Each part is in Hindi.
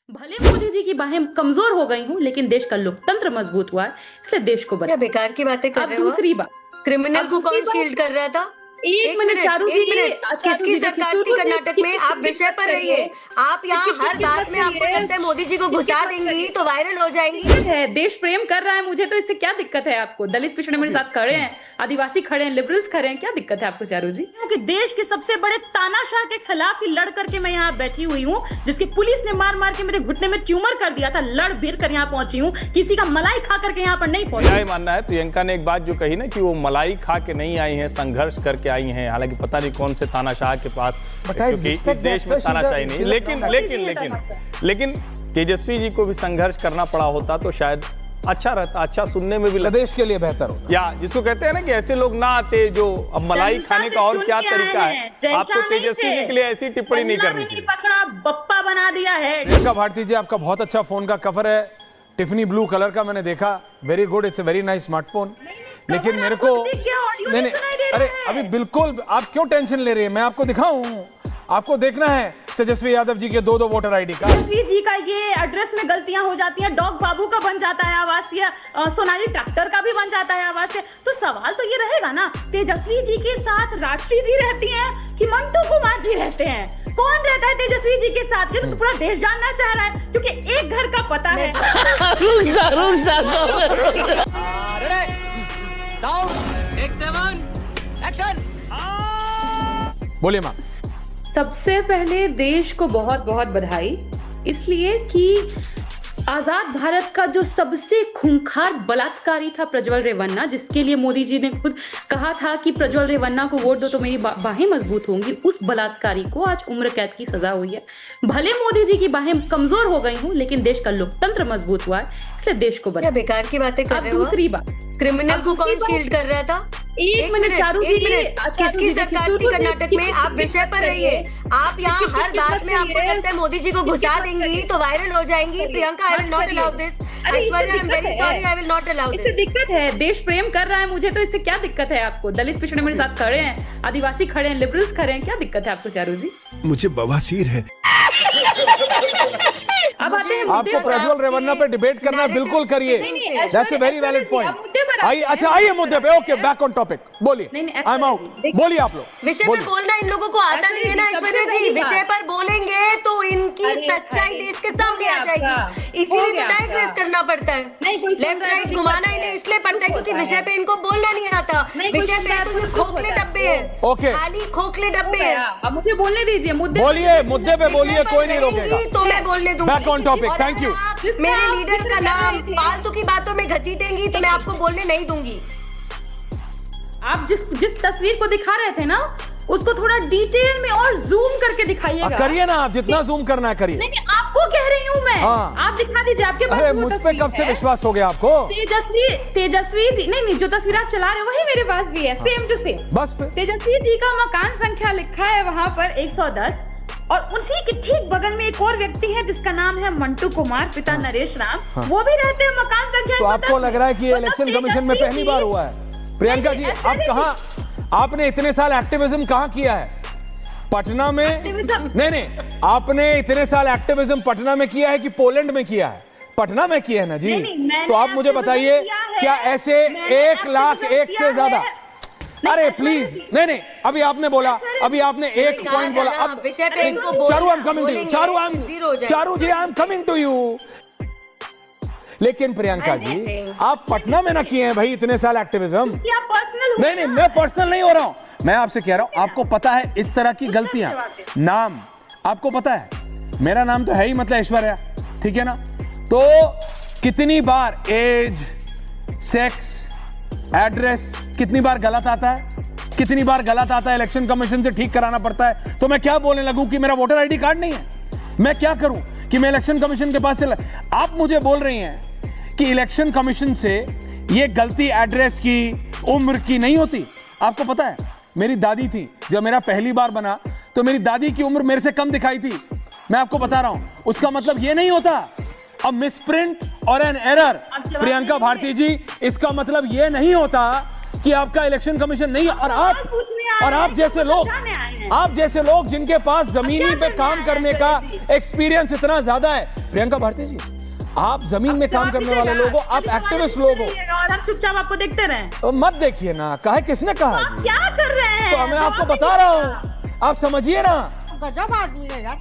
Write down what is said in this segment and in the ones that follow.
भले मोदी जी की बाहें कमजोर हो गई हूँ, लेकिन देश का लोकतंत्र मजबूत हुआ है, इसलिए देश को क्या बेकार की बातें कर अब रहे हो? दूसरी बात, क्रिमिनल अब को दूसरी कौन बात- शील्ड कर रहा था? एक मिनट चारू जी, किसकी देखिए, सरकार थी शुरू से कर्नाटक में? आप विषय पर रहिए। आप यहाँ हर बात में आपको लगता है मोदी जी को घुसा देंगी तो वायरल हो जाएंगी। दिक्कत है, देश प्रेम कर रहा है मुझे, तो इससे क्या दिक्कत है आपको? दलित पिछड़े मेरे साथ खड़े हैं, आदिवासी खड़े हैं, लिबरल्स खड़े हैं, क्या दिक्कत है आपको चारू जी? क्योंकि देश के सबसे बड़े तानाशाह के खिलाफ ही लड़ करके मैं यहाँ बैठी हुई हूँ, जिसकी पुलिस ने मार मार के मेरे घुटने में ट्यूमर कर दिया था, लड़ भिड़ कर यहाँ पहुंची हूँ, किसी का मलाई खा करके यहाँ पर नहीं पहुंची। मेरा मानना है प्रियंका ने एक बात जो कही ना कि वो मलाई खा के नहीं आई हैं, संघर्ष करके आई हैं। हालांकि पता नहीं कौन से तानाशाह के पास, क्योंकि इस देश में तानाशाही नहीं। लेकिन तेजस्वी जी को भी संघर्ष करना पड़ा होता तो शायद अच्छा रहता, अच्छा सुनने में भी देश के लिए बेहतर हो। या जिसको कहते हैं ना कि ऐसे लोग ना आते जो अब मलाई खाने का और क्या तरीका है। आपको तेजस्वी जी के लिए ऐसी टिप्पणी नहीं करनी चाहिए। पकड़ा, बप्पा बना दिया है। प्रियंका भारती जी, आपका बहुत अच्छा फोन का कवर है, टिफनी ब्लू कलर का, मैंने देखा, very good, it's a very nice smartphone. लेकिन मेरे को नहीं, अरे अभी बिल्कुल आप क्यों टेंशन ले रही है? मैं आपको दिखाऊं, आपको देखना है तेजस्वी यादव जी के दो वोटर आईडी का। तेजस्वी जी का ये एड्रेस में गलतियां हो जाती हैं, डॉग बाबू का बन जाता है आवासीय, सोनाली ट्रैक्टर का भी बन जाता है आवासीय। तो सवाल तो ये रहेगा ना, तेजस्वी जी के साथ राष्ट्रीय जी रहती हैं कि मंटू कुमार जी रहते हैं? कौन रहता है तेजस्वी जी के साथ? ये तो पूरा देश जानना चाह रहा है, क्योंकि एक घर का पता है। बोलिए मां। सबसे पहले देश को बहुत बहुत बधाई, इसलिए कि आजाद भारत का जो सबसे खूंखार बलात्कारी था प्रज्वल रेवन्ना, जिसके लिए मोदी जी ने खुद कहा था कि प्रज्वल रेवन्ना को वोट दो तो मेरी बाहें मजबूत होंगी, उस बलात्कारी को आज उम्र कैद की सजा हुई है। भले मोदी जी की बाहें कमजोर हो गई हूँ, लेकिन देश का लोकतंत्र मजबूत हुआ है, इसलिए देश को क्या बेकार की बातें कर रहे हो? दूसरी बात, क्रिमिनल को कौन शील्ड कर रहा था? एक मिनट चारू जी, किसकी सरकार थी कर्नाटक में? आप विषय पर रहिए। आप यहाँ हर बात में आपको लगता है मोदी जी को घुसा देंगी तो वायरल हो जाएंगी। Priyanka, I will not allow this. Aishwarya, I am very sorry, I will not allow this. दिक्कत है, देश प्रेम कर रहा है मुझे, तो इससे क्या दिक्कत है आपको? दलित पिछड़े मेरे साथ खड़े हैं, आदिवासी खड़े हैं, लिबरल्स खड़े हैं, क्या दिक्कत है आपको चारू जी? मुझे बवासीर है। अब आते हैं आपको प्रज्वल रेवन्ना पे डिबेट करना है, बिल्कुल करिए, that's a very valid point. आइए, अच्छा आइए मुद्दे पे, ओके, बैक ऑन टॉपिक, बोलिए, आई एम आउट, बोलिए आप लोग। विषय पे बोलना इन लोगों को आता नहीं है ना ऐश्वर्या जी। विषय पर बोलेंगे तो इनकी सच्चाई देश के सामने आ जाएगी, इसीलिए तो डाइग्रेस करना पड़ता है, लेफ्ट राइट घुमाना इन्हें इसलिए पड़ता है क्योंकि विषय पे इनको बोलना नहीं आता। विषय पे तो ये खोखले डब्बे हैं, ओके, खाली खोखले डब्बे हैं। अब मुझे बोलने दीजिए, बोलिए, मुद्दे पे बोलिए, कोई नहीं रोकेगा। तो मैं बोलने दूंगी। Back on topic, thank you. मेरे लीडर का नाम फालतू की बातों में घसीटेंगी तो मैं आपको बोलने नहीं दूंगी। आप जिस तस्वीर को दिखा रहे थे ना, उसको थोड़ा डिटेल में और जूम करके दिखाइएगा। करिए ना, आप जितना जूम करना है करिए। नहीं, आपको कह रही हूँ मैं, आप दिखा दीजिए, आपके पास वो मुझ पे कब से विश्वास हो गया आपको? तेजस्वी जी, नहीं, जो तस्वीर आप चला रहे हो वही मेरे पास भी है, सेम टू सेम। बस तेजस्वी जी का मकान संख्या लिखा है वहां पर 110, और उसी के ठीक बगल में एक और व्यक्ति है जिसका नाम है मंटू कुमार, पिता नरेश राम, वो भी रहते हैं मकान संख्या। तो आपको लग रहा है कि इलेक्शन कमीशन में पहली बार हुआ है? प्रियंका जी, आप कहाँ, आपने इतने साल एक्टिविज्म कहाँ किया है? पटना में? नहीं, आपने इतने साल एक्टिविज्म पटना में किया है कि पोलैंड में किया है? पटना में किया है ना जी। तो आप मुझे बताइए, क्या ऐसे 1 लाख 1 से ज्यादा? अरे प्लीज, नहीं, अभी आपने बोला, अभी आपने एक पॉइंट बोला। अब Charu, I am coming to you, Charu ji, I am coming to you. लेकिन प्रियंका जी, आप पटना में ना किए हैं भाई इतने साल एक्टिविज्म। नहीं, मैं पर्सनल नहीं हो रहा हूं, मैं आपसे कह रहा हूं, आपको पता है इस तरह की गलतियां, नाम आपको पता है, मेरा नाम तो है ही, मतलब ऐश्वर्या, ठीक है ना? तो कितनी बार एज, सेक्स, एड्रेस कितनी बार गलत आता है, कितनी बार गलत आता है, इलेक्शन कमीशन से ठीक कराना पड़ता है। तो मैं क्या बोलने लगूं कि मेरा वोटर आईडी कार्ड नहीं है? मैं क्या करूं कि मैं इलेक्शन कमीशन के पास चला? आप मुझे बोल रही हैं कि इलेक्शन कमीशन से ये गलती एड्रेस की, उम्र की नहीं होती। आपको पता है, मेरी दादी थी, जब मेरा पहली बार बना तो मेरी दादी की उम्र मेरे से कम दिखाई थी। मैं आपको बता रहा हूं, उसका मतलब ये नहीं होता अ मिसप्रिंट और एन एरर। प्रियंका भारती जी, इसका मतलब ये नहीं होता कि आपका इलेक्शन कमीशन नहीं है। और आप जैसे लोग जिनके पास जमीनी पे काम करने का एक्सपीरियंस इतना ज्यादा है। प्रियंका भारती जी, आप जमीन में काम करने वाले लोग हो, आप एक्टिविस्ट लोग हो, और हम चुपचाप आपको देखते रहें। तो मत देखिए ना, कहे किसने कहा? आप क्या कर रहे हैं? तो मैं आपको बता रहा हूँ, आप समझिए ना, गजब आदमी है यार।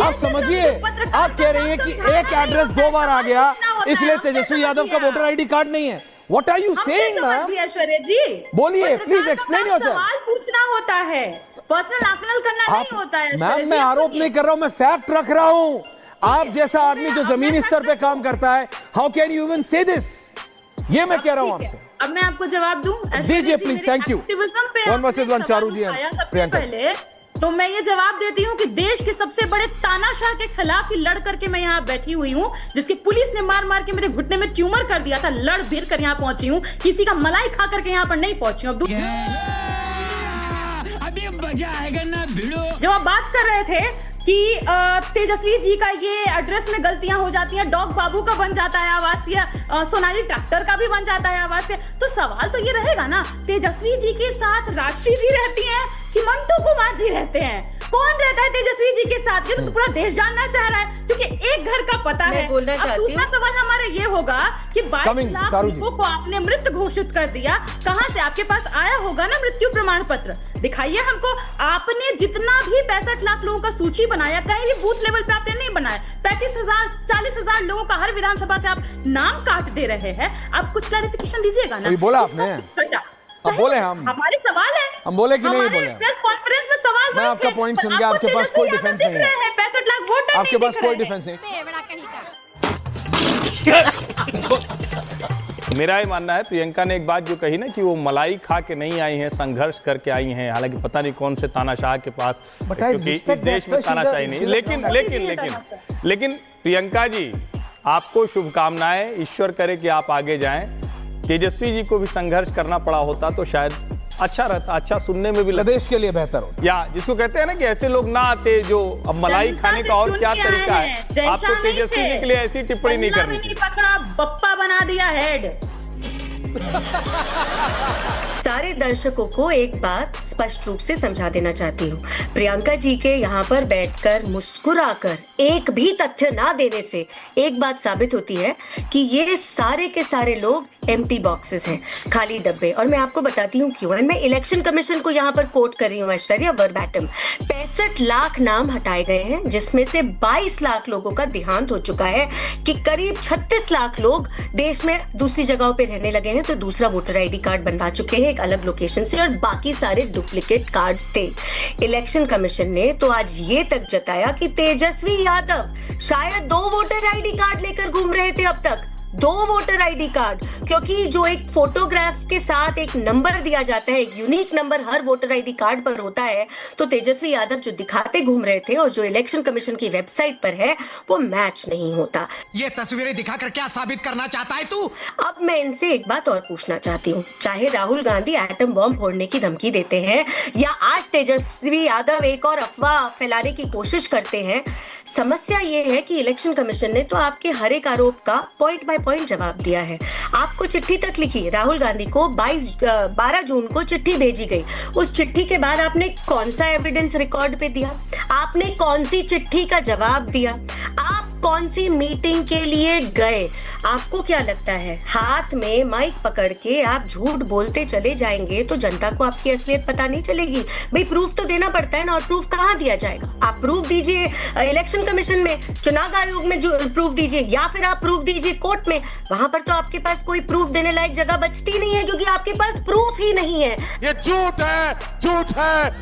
आप समझिए। आप कह रही हैं कि एक एड्रेस 2 बार आ गया इसलिए तेजस्वी यादव का वोटर आईडी कार्ड नहीं है। What are you saying ma'am? Aishwarya ji बोलिए, प्लीज एक्सप्लेन योरसेल्फ। सवाल पूछना होता है, पर्सनल आकलन करना नहीं होता है। मैम मैं आरोप नहीं कर रहा हूं, मैं फैक्ट रख रहा हूं। आप जैसा आदमी जो जमीनी स्तर पे काम करता है, हाउ कैन यू इवन से दिस? ये मैं कह रहा हूं आपसे। अब मैं आपको जवाब दूं? दीजिए please, thank you. 1 versus 1 Charu ji हैं प्रियंका। पहले तो मैं ये जवाब देती हूँ कि देश के सबसे बड़े तानाशाह के खिलाफ ही लड़ करके मैं यहाँ बैठी हुई हूँ, जिसकी पुलिस ने मार मार के मेरे घुटने में ट्यूमर कर दिया था। लड़ भिड़ कर यहाँ पहुंची हूँ, किसी का मलाई खा करके यहाँ पर नहीं पहुंची हूँ। अभी मजा आएगा ना भिड़ो। जब आप बात कर रहे थे कि तेजस्वी जी का ये एड्रेस में गलतियां हो जाती हैं, डॉग बाबू का बन जाता है आवासीय, सोनाली ट्रैक्टर का भी बन जाता है आवासीय, तो सवाल तो ये रहेगा ना, तेजस्वी जी के साथ राष्ट्रीय जी रहती हैं कि मंटू कुमार जी रहते हैं? कौन रहता है तेजस्वी जी के साथ? ये तो पूरा देश जानना चाह रहा है, क्योंकि एक घर का पता है। अब दूसरा सवाल हमारा ये होगा कि 22 लाख लोगों को आपने मृत घोषित कर दिया, कहां से आपके पास आया होगा ना मृत्यु प्रमाण पत्र? दिखाइए हमको। आपने जितना भी 65 लाख लोगों का सूची बनाया, कहीं भी बूथ लेवल पे आपने नहीं बनाया। 35,000 40,000 लोगों का हर विधानसभा से आप नाम काट दे रहे हैं। आप कुछ क्लैरिफिकेशन दीजिएगा ना। बोला आपने, अब बोले हम, हमारे सवाल है, हम बोले कि नहीं बोले? प्रेस कॉन्फ्रेंस में सवाल मैं आपका पॉइंट सुन गया, आपके पास कोई डिफेंस नहीं है। 65 लाख वोटर आपके पास कोई डिफेंस नहीं। मेरा ये मानना है, प्रियंका ने एक बात जो कही ना कि वो मलाई खा के नहीं आई हैं, संघर्ष करके आई हैं, हालांकि पता नहीं कौन से तानाशाह के पास, क्योंकि इस देश में तानाशाही नहीं। लेकिन प्रियंका जी, आपको शुभकामनाएं, ईश्वर करे कि आप आगे जाएं। तेजस्वी जी को भी संघर्ष करना पड़ा होता तो शायद अच्छा रहता, अच्छा सुनने में भी देश के लिए बेहतर हो। या जिसको कहते हैं ना कि ऐसे लोग ना आते जो अब मलाई खाने का और क्या तरीका है। आपको तेजस्वी जी के लिए ऐसी टिप्पणी नहीं करनी चाहिए। पकड़ा, बप्पा बना दिया हेड। सारे दर्शकों को एक बात स्पष्ट रूप से समझा देना चाहती हूँ। प्रियंका जी के यहाँ पर बैठकर मुस्कुराकर एक भी तथ्य ना देने से एक बात साबित होती है कि ये सारे के सारे लोग एम्प्टी बॉक्सेस हैं, खाली डब्बे। और मैं आपको बताती हूँ क्यों। मैं इलेक्शन कमीशन को यहाँ पर कोट कर रही हूँ ऐश्वर्या, वर्बैटम। 65 लाख नाम हटाए गए हैं, जिसमें से 22 लाख लोगों का देहांत हो चुका है, कि करीब 36 लाख लोग देश में दूसरी जगहों पे रहने लगे हैं, तो दूसरा वोटर आईडी कार्ड बनवा चुके हैं एक अलग लोकेशन से, और बाकी सारे डुप्लीकेट कार्ड्स थे। इलेक्शन कमीशन ने तो आज ये तक जताया कि तेजस्वी यादव शायद 2 वोटर आईडी कार्ड लेकर घूम रहे थे अब तक। 2 वोटर आईडी कार्ड, क्योंकि जो एक फोटोग्राफ के साथ एक नंबर दिया जाता है, एक यूनिक नंबर हर वोटर आईडी कार्ड पर होता है, तो तेजस्वी यादव जो दिखाते घूम रहे थे और जो इलेक्शन कमीशन की वेबसाइट पर है वो मैच नहीं होता। ये तस्वीरें दिखाकर क्या साबित करना चाहता है तू? अब मैं इनसे एक बात और पूछना चाहती हूँ। चाहे राहुल गांधी एटम बॉम्ब फोड़ने की धमकी देते हैं या आज तेजस्वी यादव एक और अफवाह फैलाने की कोशिश करते हैं, समस्या ये है कि इलेक्शन कमीशन ने तो आपके हर एक आरोप का पॉइंट बाय पॉइंट जवाब दिया है। आपको चिट्ठी तक लिखी, राहुल गांधी को 12 जून को चिट्ठी भेजी गई। उस चिट्ठी के बाद आपने कौन सा एविडेंस रिकॉर्ड पे दिया? आपने कौन सी चिट्ठी का जवाब दिया? आप कौन सी मीटिंग के लिए गए? आपको क्या लगता है हाथ में माइक पकड़ के आप झूठ बोलते चले जाएंगे तो जनता को आपकी असलियत पता नहीं चलेगी? भाई प्रूफ तो देना पड़ता है ना, और प्रूफ कहाँ दिया जाएगा? आप प्रूफ दीजिए इलेक्शन कमीशन में, चुनाव आयोग में जो प्रूफ दीजिए, या फिर आप प्रूफ दीजिए कोर्ट में। वहां पर तो आपके पास कोई प्रूफ देने लायक जगह बचती नहीं है, क्योंकि आपके पास प्रूफ ही नहीं है। ये झूठ है, झूठ है।